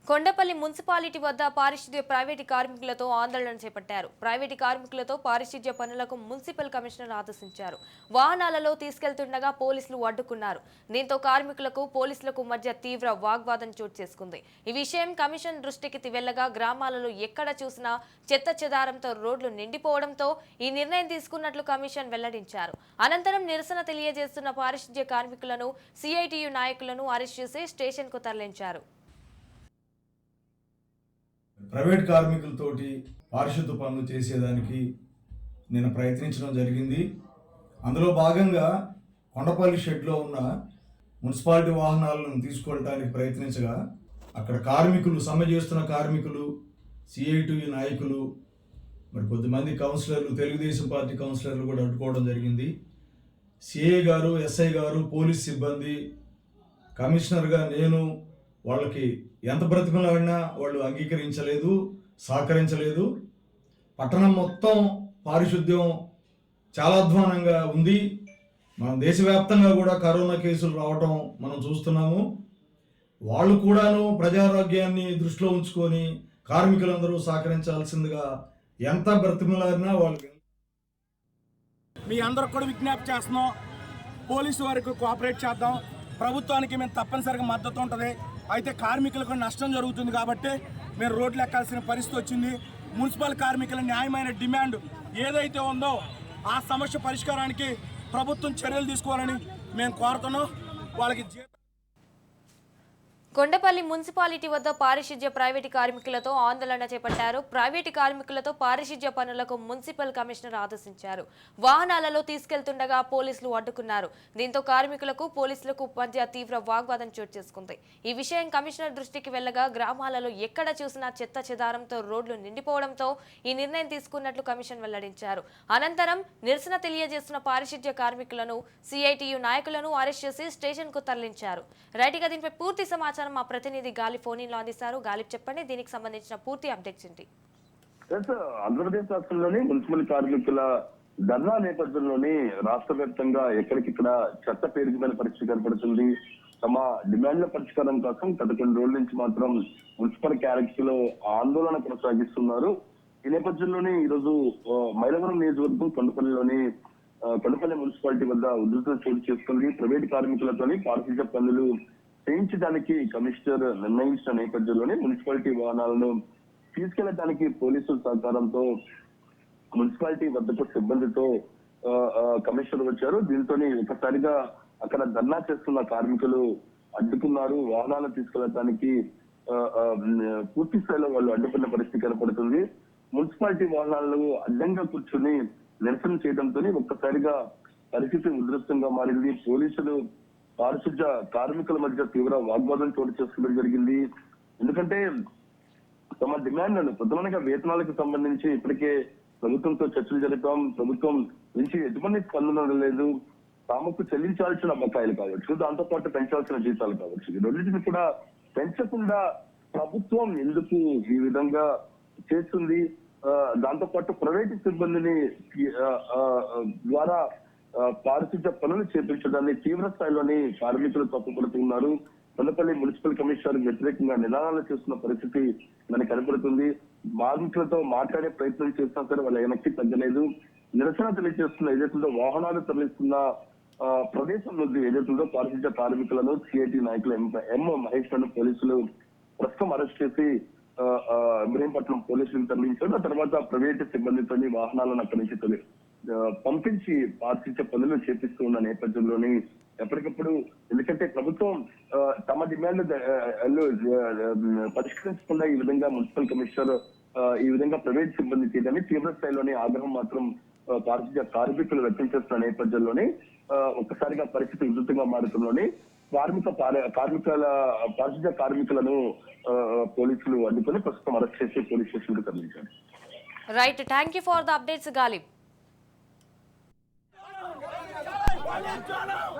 Kondapalli municipality వద్ద పారిశుద్ధ్య private కార్మికులతో ఆందోళన చేపట్టారు. ప్రైవేటు కార్మికులతో పారిశుద్ధ్య పనులకు మున్సిపల్ కమిషనర్ ఆదేశించారు. వాహనాలలో తీసుకెళ్తుండగా పోలీసులు అడ్డుకున్నారు. దీంతో కార్మికులకు పోలీసులకు మధ్య తీవ్ర వాగ్వాదం చోటు చేసుకుంది. ఈ విషయం కమిషన్ దృష్టికి వెళ్లగా గ్రామాలలో ఎక్కడ చూసినా చెత్త చెదారంతో రోడ్లు నిండిపోవడంతో ఈ నిర్ణయం తీసుకున్నట్లు కమిషన్ వెల్లడించారు. అనంతరం నిరసన తెలియజేస్తున్న పారిశుద్ధ్య కార్మికులను సిఐటియు నాయకులను అరెస్ట్ చేసి స్టేషన్కు తరలించారు. ప్రైవేట్ కార్మికులతోటి పారిశుద్ధ పనులు చేసేదానికి నేను ప్రయత్నించడం జరిగింది. అందులో భాగంగా కొండపల్లి షెడ్లో ఉన్న మున్సిపాలిటీ వాహనాలను తీసుకెళ్ళడానికి ప్రయత్నించగా అక్కడ కార్మికులు సమ్మె చేస్తున్న కార్మికులు, సిఐటియు నాయకులు, మరి కొద్దిమంది కౌన్సిలర్లు, తెలుగుదేశం పార్టీ కౌన్సిలర్లు కూడా అడ్డుకోవడం జరిగింది. సిఐ గారు, ఎస్ఐ గారు, పోలీస్ సిబ్బంది, కమిషనర్గా నేను వాళ్ళకి ఎంత బ్రతిమలాడినా వాళ్ళు అంగీకరించలేదు, సహకరించలేదు. పట్టణం మొత్తం పారిశుద్ధ్యం చాలా అధ్వానంగా ఉంది. మనం దేశవ్యాప్తంగా కూడా కరోనా కేసులు రావటం మనం చూస్తున్నాము. వాళ్ళు కూడాను ప్రజారోగ్యాన్ని దృష్టిలో ఉంచుకొని కార్మికులందరూ సహకరించాల్సిందిగా ఎంత బ్రతిమలాడినా వాళ్ళకి. మీ అందరూ కూడా విజ్ఞప్తి చేస్తున్నాం, పోలీసు వారికి కోఆపరేట్ చేద్దాం. ప్రభుత్వానికి మేము తప్పనిసరిగా మద్దతు ఉంటుంది. అయితే కార్మికులకు నష్టం జరుగుతుంది కాబట్టి మేము రోడ్లు ఎక్కాల్సిన పరిస్థితి వచ్చింది. మున్సిపల్ కార్మికుల న్యాయమైన డిమాండ్ ఏదైతే ఉందో ఆ సమస్య పరిష్కారానికి ప్రభుత్వం చర్యలు తీసుకోవాలని మేము కోరుతున్నాం. వాళ్ళకి కొండపల్లి మున్సిపాలిటీ వద్ద పారిశుద్ధ్య ప్రైవేటు కార్మికులతో ఆందోళన చేపట్టారు. ప్రైవేటు కార్మికులతో పారిశుద్ధ్య పనులకు మున్సిపల్ కమిషనర్ ఆదేశించారు. వాహనాలలో తీసుకెళ్తుండగా పోలీసులు అడ్డుకున్నారు. దీంతో కార్మికులకు పోలీసులకు మధ్య తీవ్ర వాగ్వాదం చోటు చేసుకుంది. ఈ విషయం కమిషనర్ దృష్టికి వెళ్లగా గ్రామాలలో ఎక్కడ చూసినా చెత్త చెదారంతో రోడ్లు నిండిపోవడంతో ఈ నిర్ణయం తీసుకున్నట్లు కమిషన్ వెల్లడించారు. అనంతరం నిరసన తెలియజేస్తున్న పారిశుద్ధ్య కార్మికులను, సిఐటియు నాయకులను అరెస్ట్ చేసి స్టేషన్ కు తరలించారు. రైట్గా దీనిపై పూర్తి సమాచారం మా ప్రతినిధి గాలి ఫోన్ లో అందిస్తారు. గాలిబ్, చెప్పండి, దీనికి సంబంధించిన పూర్తి అప్డేట్స్ ఏంటి? ఆంధ్రప్రదేశ్ రాష్ట్రంలోని మున్సిపల్ కార్మికుల ధర్నా నేపథ్యంలోని రాష్ట్ర వ్యాప్తంగా ఎక్కడికిక్కడ చెత్త పేరుకుపోయిన పరిస్థితి కనపడుతుంది. తమ డిమాండ్ల పరిష్కారం కోసం గత కొన్ని రోజుల నుంచి మాత్రం మున్సిపల్ కార్మికులు ఆందోళన కొనసాగిస్తున్నారు. ఈ నేపథ్యంలోనే ఈరోజు మైలవరం నియోజకవర్గం కొండపల్లి మున్సిపాలిటీ వద్ద ఉధృతం చోటు చేసుకుంది. ప్రైవేట్ కార్మికులతోని పారిశుద్ధ్య పనులు చేయించడానికి కమిషనర్ నిర్ణయించిన నేపథ్యంలోనే మున్సిపాలిటీ వాహనాలను తీసుకెళ్లడానికి పోలీసుల సహకారంతో మున్సిపాలిటీ వద్దకు సిబ్బందితో కమిషనర్ వచ్చారు. దీంతో ఒకసారిగా అక్కడ ధర్నా చేస్తున్న కార్మికులు అడ్డుకున్నారు. వాహనాలను తీసుకెళ్లడానికి పూర్తి స్థాయిలో వాళ్ళు అడ్డుకున్న పరిస్థితి కనపడుతుంది. మున్సిపాలిటీ వాహనాలను అడ్డంగా కూర్చుని నిరసన చేయడంతో ఒక్కసారిగా పరిస్థితి ఉధృతంగా మారింది. పోలీసులు పారిశుద్ధ్య కార్మికుల మధ్య తీవ్ర వాగ్వాదం చోటు చేసుకోవడం జరిగింది. ఎందుకంటే తమ డిమాండ్లను ప్రధానంగా వేతనాలకు సంబంధించి ఇప్పటికే ప్రభుత్వంతో చర్చలు జరిపాం. ప్రభుత్వం నుంచి ఎటువంటి స్పందన లేదు. తమకు చెల్లించాల్సిన బకాయిలు కావచ్చు, దాంతో పాటు పెంచాల్సిన జీతాలు కావచ్చు, ఈ రెండింటిని కూడా పెంచకుండా ప్రభుత్వం ఎందుకు ఈ విధంగా చేస్తుంది? దాంతో పాటు ప్రైవేటు సిబ్బందిని ద్వారా పారిశుద్ధ్య పనులు చేపించడాన్ని తీవ్ర స్థాయిలోని కార్మికులు తప్పుపడుతున్నారు. కొండపల్లి మున్సిపల్ కమిషనర్ వ్యతిరేకంగా నిదానాలు చేస్తున్న పరిస్థితి మనకు కనపడుతుంది. కార్మికులతో మాట్లాడే ప్రయత్నం చేసినా సరే వాళ్ళ వెనక్కి తగ్గలేదు. నిరసన తెలియజేస్తున్న ఏదైతుందో వాహనాలు తరలిస్తున్న ప్రదేశం నుండి ఏదైతుందో పారిశుద్ధ్య కార్మికులను సిఐటి నాయకులు ఎం మహేష్ లను పోలీసులు ప్రస్తుతం అరెస్ట్ చేసి ఇబ్రహీంపట్నం పోలీసులకు తరలించారు. ఆ తర్వాత ప్రైవేటు సిబ్బందితో వాహనాలను అక్కడి నుంచి పంపించి పారిశుద్ధ్య పనులు చేపిస్తూ ఉన్న నేపథ్యంలోని ఎప్పటికప్పుడు, ఎందుకంటే ప్రభుత్వం తమ డిమాండ్ పరిష్కరించకుండా ఈ విధంగా మున్సిపల్ కమిషనర్ ఈ విధంగా ప్రైవేట్ సిబ్బంది చేయడాన్ని తీవ్ర స్థాయిలోని ఆగ్రహం మాత్రం పారిశుద్ధ్య కార్మికులు వ్యక్తం చేస్తున్న నేపథ్యంలోని ఒక్కసారిగా పరిస్థితి ఉధృతంగా మారుతుందని పారిశుద్ధ్య కార్మికులను పోలీసులు అడ్డుకొని ప్రస్తుతం అరెస్ట్ చేసి పోలీస్ స్టేషన్ కు తరలించారు. Right, thank you for the updates Ghalib.